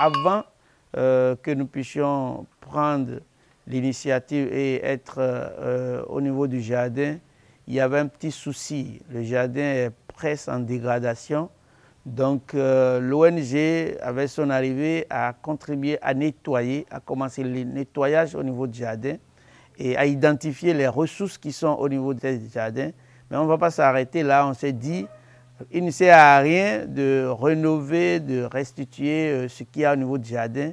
avant que nous puissions prendre l'initiative et être au niveau du jardin, il y avait un petit souci. Le jardin est presque en dégradation. Donc l'ONG, avec son arrivée, a contribué à nettoyer, à commencer le nettoyage au niveau du jardin et à identifier les ressources qui sont au niveau du jardin. Mais on ne va pas s'arrêter là, on s'est dit, il ne sert à rien de rénover, de restituer ce qu'il y a au niveau du jardin.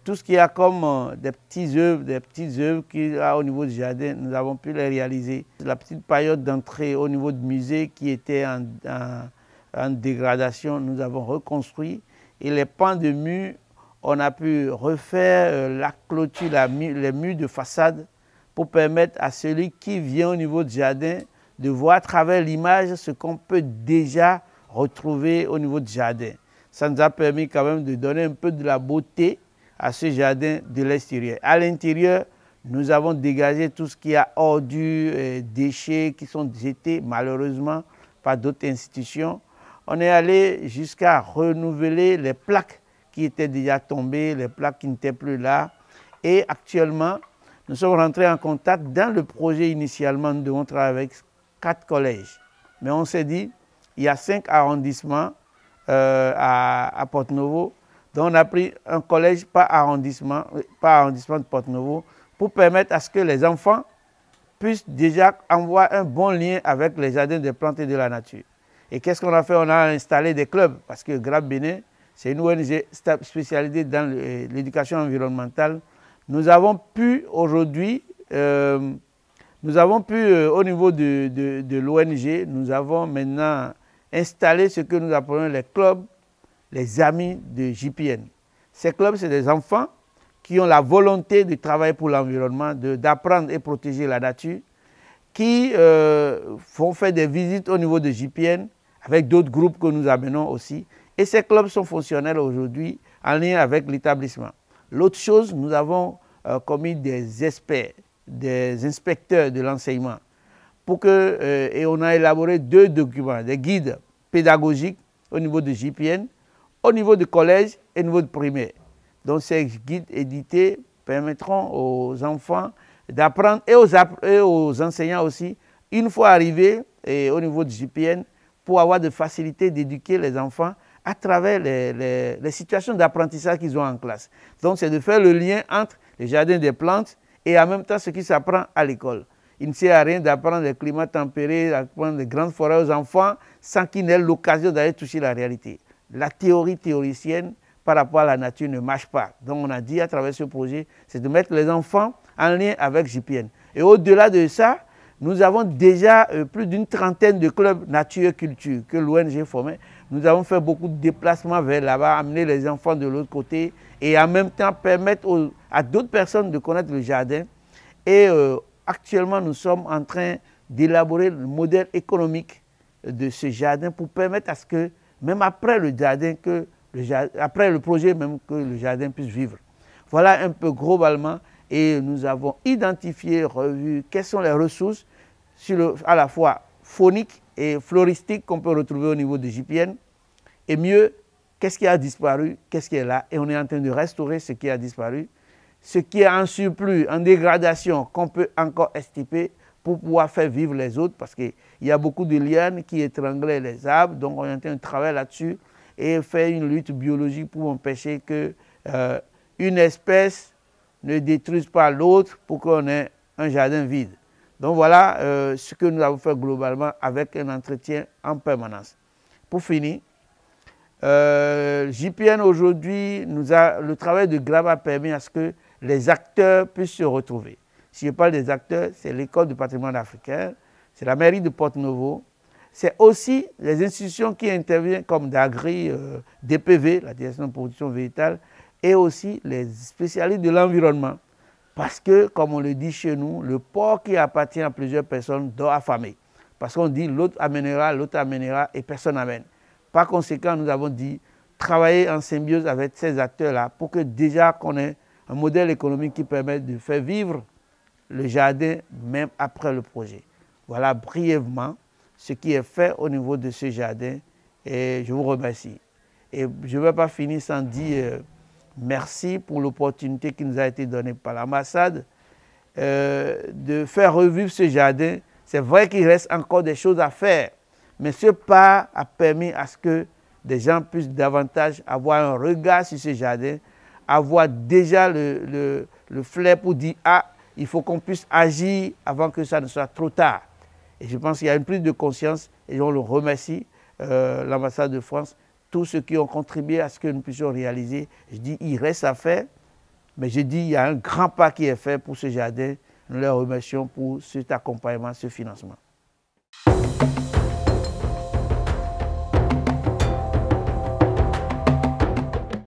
Tout ce qu'il y a comme des petites œuvres qu'il y a au niveau du jardin, nous avons pu les réaliser. La petite période d'entrée au niveau du musée qui était en dégradation, nous avons reconstruit. Et les pans de murs, on a pu refaire la clôture, les murs de façade pour permettre à celui qui vient au niveau du jardin de voir à travers l'image ce qu'on peut déjà retrouver au niveau du jardin. Ça nous a permis quand même de donner un peu de la beauté à ce jardin de l'extérieur. À l'intérieur, nous avons dégagé tout ce qui a ordures, déchets qui sont jetés malheureusement par d'autres institutions. On est allé jusqu'à renouveler les plaques qui étaient déjà tombées, les plaques qui n'étaient plus là. Et actuellement, nous sommes rentrés en contact dans le projet initialement, nous devons travailler avec 4 collèges. Mais on s'est dit, il y a 5 arrondissements à Porto-Novo. Donc on a pris un collège par arrondissement de Porto-Novo pour permettre à ce que les enfants puissent déjà avoir un bon lien avec les jardins des plantes et de la nature. Et qu'est-ce qu'on a fait? On a installé des clubs parce que GRAB Bénin, c'est une ONG spécialisée dans l'éducation environnementale. Nous avons pu aujourd'hui, au niveau de l'ONG, nous avons maintenant installé ce que nous appelons les clubs, les amis de JPN. Ces clubs, c'est des enfants qui ont la volonté de travailler pour l'environnement, d'apprendre et protéger la nature, qui font faire des visites au niveau de JPN avec d'autres groupes que nous amenons aussi. Et ces clubs sont fonctionnels aujourd'hui en lien avec l'établissement. L'autre chose, nous avons commis des experts, des inspecteurs de l'enseignement et on a élaboré 2 documents, des guides pédagogiques au niveau de JPN, au niveau du collège et au niveau de primaire. Donc ces guides édités permettront aux enfants d'apprendre et aux enseignants aussi, une fois arrivés au niveau de JPN, pour avoir de facilité d'éduquer les enfants à travers les situations d'apprentissage qu'ils ont en classe. Donc c'est de faire le lien entre les jardins des plantes et en même temps ce qui s'apprend à l'école. Il ne sert à rien d'apprendre le climat tempéré, d'apprendre les grandes forêts aux enfants sans qu'ils n'aient l'occasion d'aller toucher la réalité. La théorie théoricienne par rapport à la nature ne marche pas. Donc on a dit à travers ce projet, c'est de mettre les enfants en lien avec JPN. Et au-delà de ça, nous avons déjà plus d'une trentaine de clubs nature et culture que l'ONG formait. Nous avons fait beaucoup de déplacements vers là-bas, amener les enfants de l'autre côté et en même temps permettre à d'autres personnes de connaître le jardin. Et actuellement, nous sommes en train d'élaborer le modèle économique de ce jardin pour permettre à ce que, même après le jardin, après le projet, même que le jardin puisse vivre. Voilà un peu globalement. Et nous avons identifié, revu quelles sont les ressources à la fois fauniques et floristiques qu'on peut retrouver au niveau de JPN. Et mieux, qu'est-ce qui a disparu, qu'est-ce qui est là. Et on est en train de restaurer ce qui a disparu. Ce qui est en surplus, en dégradation, qu'on peut encore extirper pour pouvoir faire vivre les autres. Parce qu'il y a beaucoup de lianes qui étranglaient les arbres. Donc on est en train de travailler là-dessus et faire une lutte biologique pour empêcher qu'une espèce ne détruise pas l'autre pour qu'on ait un jardin vide. Donc voilà ce que nous avons fait globalement avec un entretien en permanence. Pour finir, JPN aujourd'hui, le travail de GRAB a permis à ce que les acteurs puissent se retrouver. Si je parle des acteurs, c'est l'école du patrimoine africain, c'est la mairie de Porto-Novo, c'est aussi les institutions qui interviennent comme d'Agri, DPV, la direction de production végétale, et aussi les spécialistes de l'environnement. Parce que, comme on le dit chez nous, le porc qui appartient à plusieurs personnes doit affamer. Parce qu'on dit l'autre amènera et personne n'amène. Par conséquent, nous avons dit travailler en symbiose avec ces acteurs-là pour que déjà qu'on ait un modèle économique qui permette de faire vivre le jardin même après le projet. Voilà brièvement ce qui est fait au niveau de ce jardin et je vous remercie. Et je ne vais pas finir sans dire merci pour l'opportunité qui nous a été donnée par l'ambassade de faire revivre ce jardin. C'est vrai qu'il reste encore des choses à faire, mais ce pas a permis à ce que des gens puissent davantage avoir un regard sur ce jardin, avoir déjà le flair pour dire « Ah, il faut qu'on puisse agir avant que ça ne soit trop tard ». Et je pense qu'il y a une prise de conscience et on le remercie, l'ambassade de France, tous ceux qui ont contribué à ce que nous puissions réaliser. Je dis, il reste à faire, mais je dis, il y a un grand pas qui est fait pour ce jardin. Nous les remercions pour cet accompagnement, ce financement.